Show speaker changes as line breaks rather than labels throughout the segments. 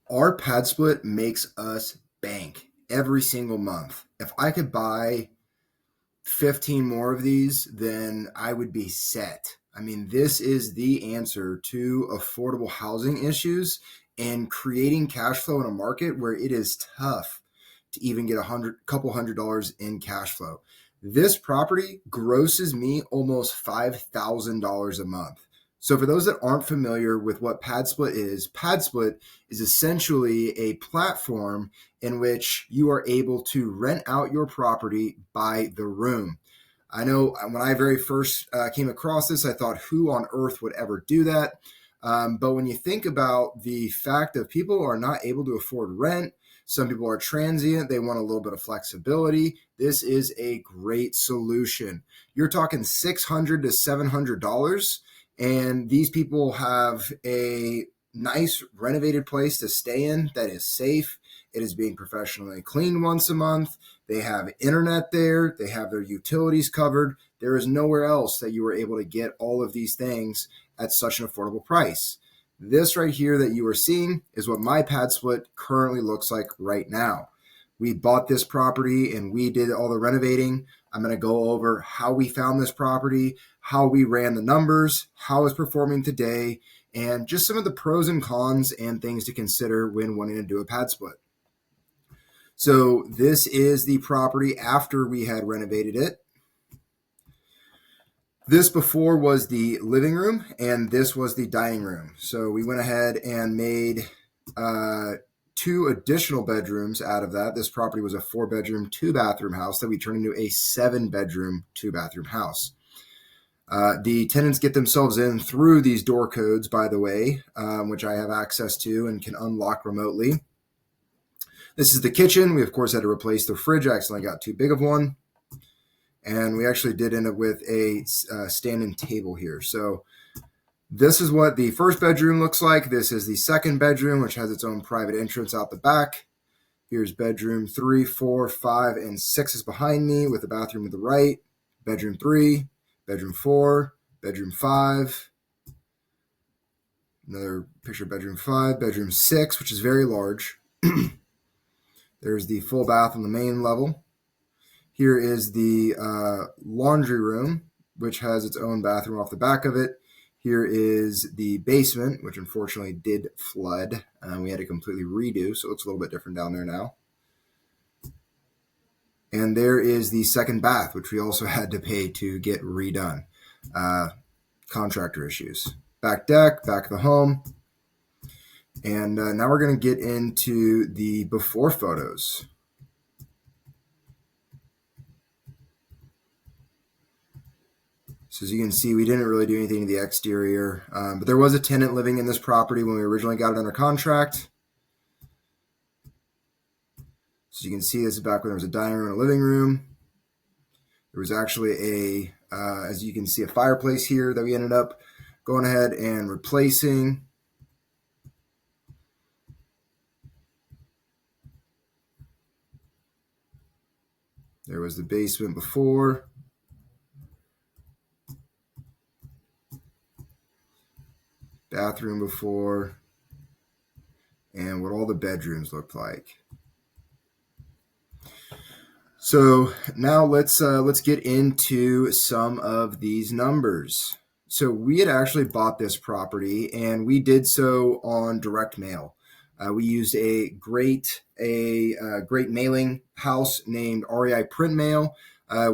Our PadSplit makes us bank every single month. If I could buy 15 more of these, then I would be set. I mean, this is the answer to affordable housing issues and creating cash flow in a market where it is tough to even get couple $100 in cash flow. This property grosses me almost $5,000 a month. So for those that aren't familiar with what PadSplit is essentially a platform in which you are able to rent out your property by the room. I know when I very first came across this, I thought, who on earth would ever do that? But when you think about the fact that people are not able to afford rent, some people are transient, they want a little bit of flexibility, this is a great solution. You're talking $600 to $700, and these people have a nice renovated place to stay in that is safe. It is being professionally cleaned once a month. They have internet there. They have their utilities covered. There is nowhere else that you are able to get all of these things at such an affordable price. This right here that you are seeing is what my PadSplit currently looks like right now. We bought this property and we did all the renovating. I'm going to go over how we found this property, how we ran the numbers, how it's performing today, and just some of the pros and cons and things to consider when wanting to do a PadSplit. So this is the property after we had renovated it. This before was the living room, and this was the dining room. So we went ahead and made 2 additional bedrooms out of that. This property was a 4-bedroom, 2-bathroom house that we turned into a 7-bedroom, 2-bathroom house. The tenants get themselves in through these door codes, by the way, which I have access to and can unlock remotely. This is the kitchen. We, of course, had to replace the fridge. I accidentally got too big of one. And we actually did end up with a stand-in table here. So this is what the first bedroom looks like. This is the second bedroom, which has its own private entrance out the back. Here's bedroom 3, 4, 5, and 6 is behind me with the bathroom to the right. Bedroom 3, bedroom 4, bedroom 5. Another picture of bedroom 5, bedroom 6, which is very large. There's the full bath on the main level. Here is the laundry room, which has its own bathroom off the back of it. Here is the basement, which unfortunately did flood. We had to completely redo, so it looks a little bit different down there now. And there is the second bath, which we also had to pay to get redone. Contractor issues. Back deck, back of the home. And now we're going to get into the before photos. So as you can see, we didn't really do anything to the exterior, but there was a tenant living in this property when we originally got it under contract. So you can see this is back when there was a dining room and a living room. There was actually as you can see, a fireplace here that we ended up going ahead and replacing. There was the basement before. Bathroom before, and what all the bedrooms looked like. So now let's get into some of these numbers. So we had actually bought this property, and we did so on direct mail. We used a great mailing house named REI Print Mail. I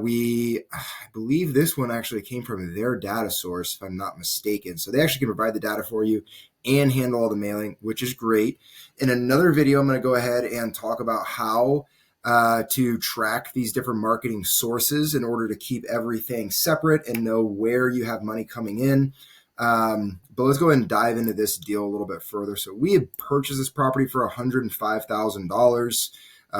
believe this one actually came from their data source, if I'm not mistaken. So they actually can provide the data for you and handle all the mailing, which is great. In another video, I'm going to go ahead and talk about how to track these different marketing sources in order to keep everything separate and know where you have money coming in. But let's go ahead and dive into this deal a little bit further. So we had purchased this property for $105,000.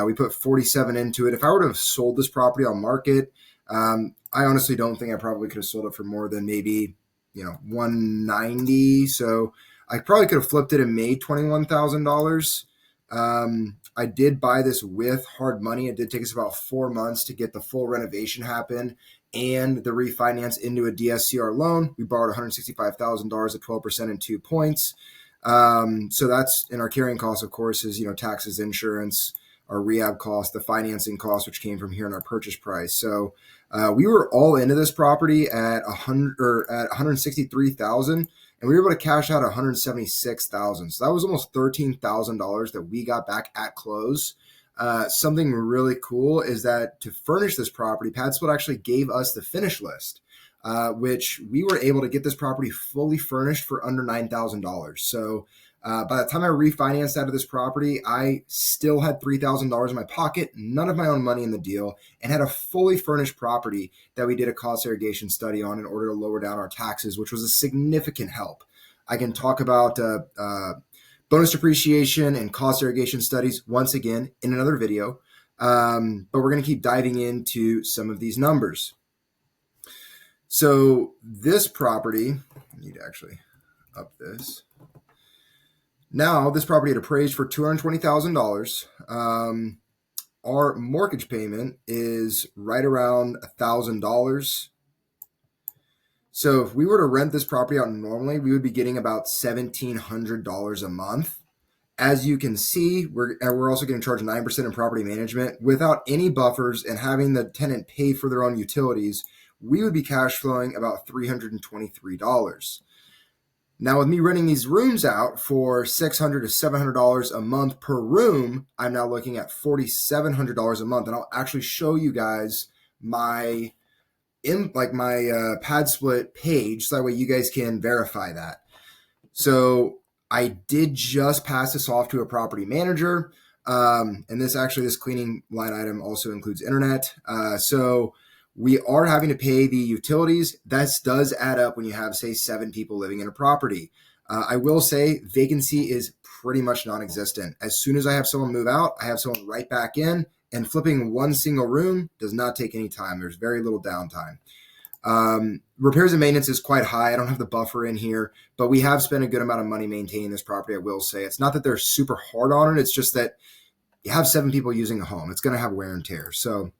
We put 47 into it. If I were to have sold this property on market, I honestly don't think I probably could have sold it for more than maybe, 190. So I probably could have flipped it and made $21,000. I did buy this with hard money. It did take us about 4 months to get the full renovation happen and the refinance into a DSCR loan. We borrowed $165,000 at 12% and 2 points. So that's in our carrying costs, of course, is, taxes, insurance, our rehab cost, the financing cost, which came from here in our purchase price. So we were all into this property at 163,000, and we were able to cash out 176,000. So that was almost $13,000 that we got back at close. Something really cool is that to furnish this property, PadSplit actually gave us the finish list, which we were able to get this property fully furnished for under $9,000. So by the time I refinanced out of this property, I still had $3,000 in my pocket, none of my own money in the deal, and had a fully furnished property that we did a cost segregation study on in order to lower down our taxes, which was a significant help. I can talk about bonus depreciation and cost segregation studies once again in another video, but we're going to keep diving into some of these numbers. So this property, I need to actually up this. Now this property had appraised for $220,000. Our mortgage payment is right around $1,000. So if we were to rent this property out normally, we would be getting about $1,700 a month. As you can see, we're also getting charged 9% in property management without any buffers and having the tenant pay for their own utilities. We would be cash flowing about $323. Now, with me renting these rooms out for $600 to $700 a month per room, I'm now looking at $4,700 a month. And I'll actually show you guys my PadSplit page, so that way you guys can verify that. So I did just pass this off to a property manager. And this cleaning line item also includes internet. So we are having to pay the utilities. This does add up when you have, say, 7 people living in a property. I will say vacancy is pretty much non-existent. As soon as I have someone move out, I have someone right back in, and flipping one single room does not take any time. There's very little downtime. Repairs and maintenance is quite high. I don't have the buffer in here, but we have spent a good amount of money maintaining this property. I will say it's not that they're super hard on it. It's just that you have 7 people using a home. It's going to have wear and tear. So,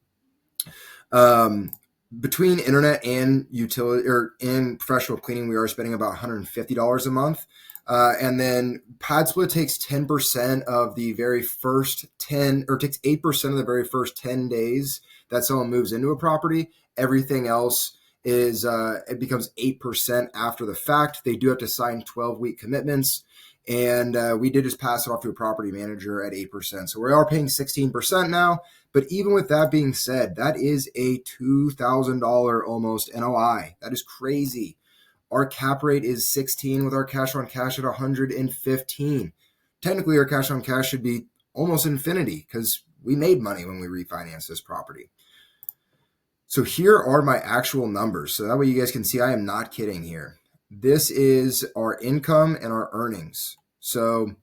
between internet and utility and professional cleaning, we are spending about $150 a month. And then PadSplit takes 10% of the very first 10, or takes 8% of the very first 10 days that someone moves into a property. Everything else is, it becomes 8% after the fact. They do have to sign 12-week commitments. And we did just pass it off to a property manager at 8%. So we are paying 16% now. But even with that being said, that is a $2,000 almost NOI. That is crazy. Our cap rate is 16 with our cash on cash at 115. Technically, our cash on cash should be almost infinity because we made money when we refinanced this property. So here are my actual numbers. So that way you guys can see I am not kidding here. This is our income and our earnings. So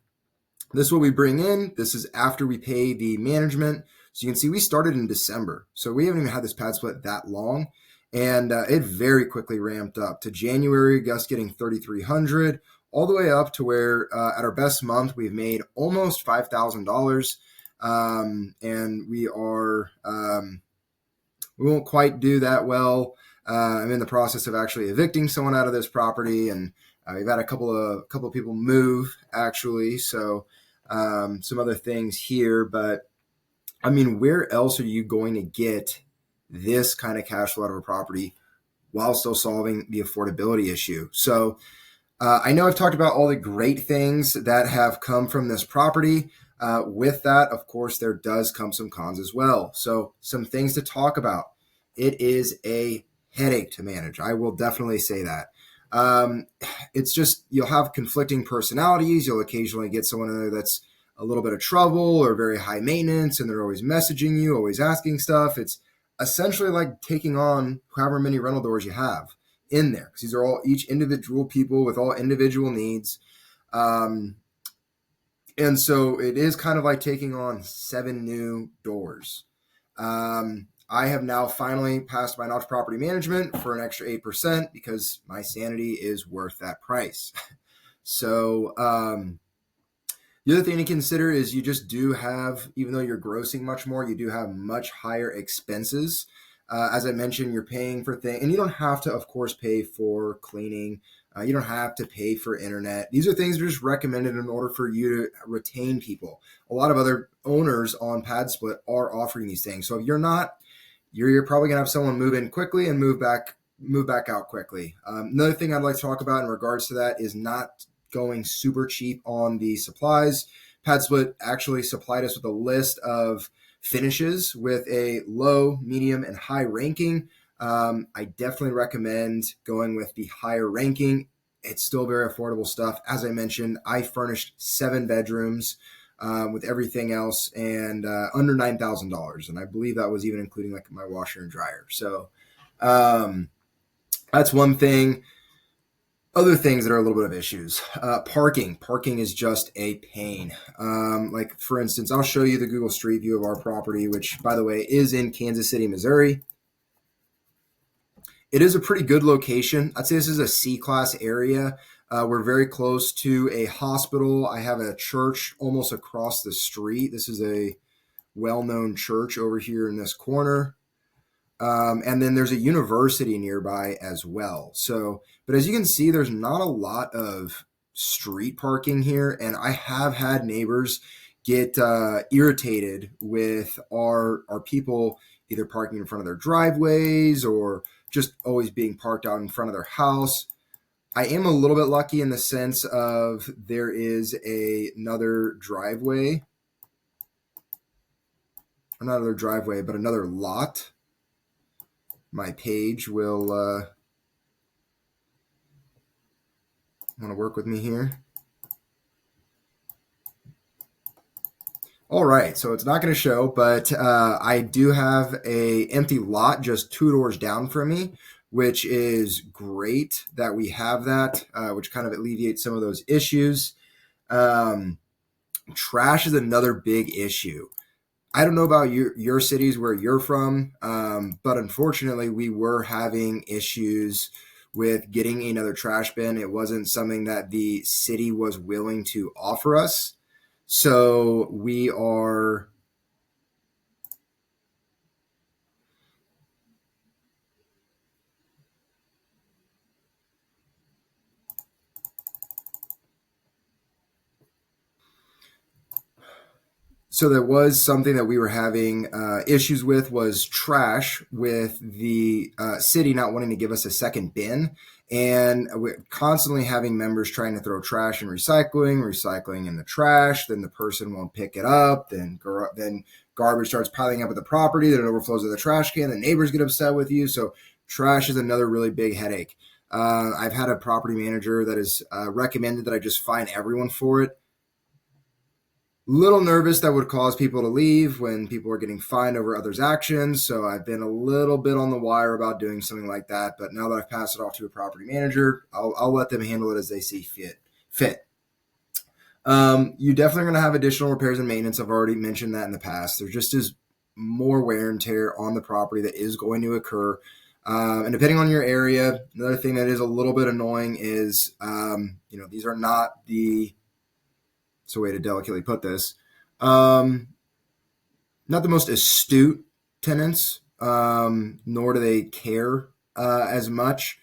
this is what we bring in. This is after we pay the management. So you can see we started in December. So we haven't even had this PadSplit that long. And it very quickly ramped up to January, us getting 3,300, all the way up to where at our best month, we've made almost $5,000. And we won't quite do that well. I'm in the process of actually evicting someone out of this property, and we've had a couple of people move actually. So some other things here, but I mean, where else are you going to get this kind of cash flow out of a property while still solving the affordability issue? So I know I've talked about all the great things that have come from this property. With that, of course, there does come some cons as well. So some things to talk about. It is a headache to manage. I will definitely say that. It's just, you'll have conflicting personalities. You'll occasionally get someone in there that's a little bit of trouble or very high maintenance, and they're always messaging you, always asking stuff. It's essentially like taking on however many rental doors you have in there, because these are all each individual people with all individual needs. And so it is kind of like taking on 7 new doors. I have now finally passed mine off to property management for an extra 8% because my sanity is worth that price. So, the other thing to consider is you just do have, even though you're grossing much more, you do have much higher expenses. As I mentioned, you're paying for things, and you don't have to, of course, pay for cleaning. You don't have to pay for internet. These are things that are just recommended in order for you to retain people. A lot of other owners on PadSplit are offering these things. So if you're not, you're probably gonna have someone move in quickly and move back out quickly. Another thing I'd like to talk about in regards to that is not going super cheap on the supplies. PadSplit actually supplied us with a list of finishes with a low, medium, and high ranking. I definitely recommend going with the higher ranking. It's still very affordable stuff. As I mentioned, I furnished 7 bedrooms with everything else and under $9,000. And I believe that was even including like my washer and dryer. So that's one thing. Other things that are a little bit of issues. Parking. Parking is just a pain. Like, for instance, I'll show you the Google Street View of our property, which, by the way, is in Kansas City, Missouri. It is a pretty good location. I'd say this is a C-class area. We're very close to a hospital. I have a church almost across the street. This is a well-known church over here in this corner. And then there's a university nearby as well. So, but as you can see, there's not a lot of street parking here. And I have had neighbors get irritated with our people either parking in front of their driveways or just always being parked out in front of their house. I am a little bit lucky in the sense of there is another driveway, not another driveway, but another lot. My page will want to work with me here. All right, so it's not going to show, but I do have a empty lot just 2 doors down from me, which is great that we have that, which kind of alleviates some of those issues. Trash is another big issue. I don't know about your cities where you're from, but unfortunately, we were having issues with getting another trash bin. It wasn't something that the city was willing to offer us. So we are So there was something that we were having issues with was trash with the city not wanting to give us a second bin. And we're constantly having members trying to throw trash in recycling in the trash. Then the person won't pick it up. Then garbage starts piling up at the property. Then it overflows to the trash can. The neighbors get upset with you. So trash is another really big headache. I've had a property manager that has recommended that I just fine everyone for it. Little nervous that would cause people to leave when people are getting fined over others' actions. So I've been a little bit on the wire about doing something like that. But now that I've passed it off to a property manager, I'll let them handle it as they see fit. You definitely are going to have additional repairs and maintenance. I've already mentioned that in the past. There just is more wear and tear on the property that is going to occur. And depending on your area, another thing that is a little bit annoying is, these are not the, it's a way to delicately put this, not the most astute tenants, nor do they care as much.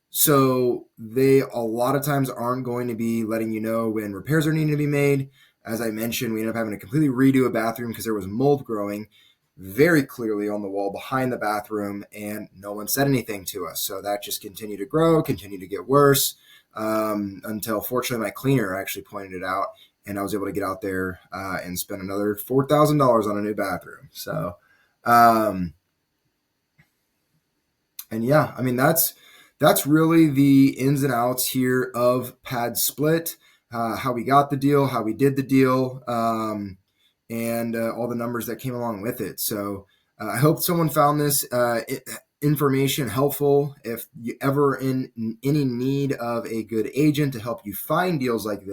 So they a lot of times aren't going to be letting you know when repairs are needing to be made. As I mentioned, we ended up having to completely redo a bathroom because there was mold growing very clearly on the wall behind the bathroom, and no one said anything to us. So that just continued to grow, continued to get worse, until fortunately my cleaner actually pointed it out. And I was able to get out there and spend another $4,000 on a new bathroom. So, and yeah, I mean, that's really the ins and outs here of PadSplit, how we got the deal, how we did the deal, and all the numbers that came along with it. So I hope someone found this information helpful. If you ever in any need of a good agent to help you find deals like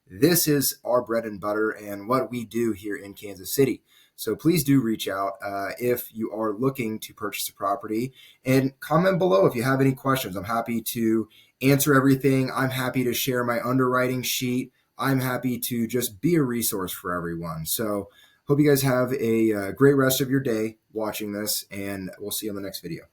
this is our bread and butter and what we do here in Kansas City. So please do reach out if you are looking to purchase a property, and comment below if you have any questions. I'm happy to answer everything. I'm happy to share my underwriting sheet. I'm happy to just be a resource for everyone. So hope you guys have a great rest of your day watching this, and we'll see you on the next video.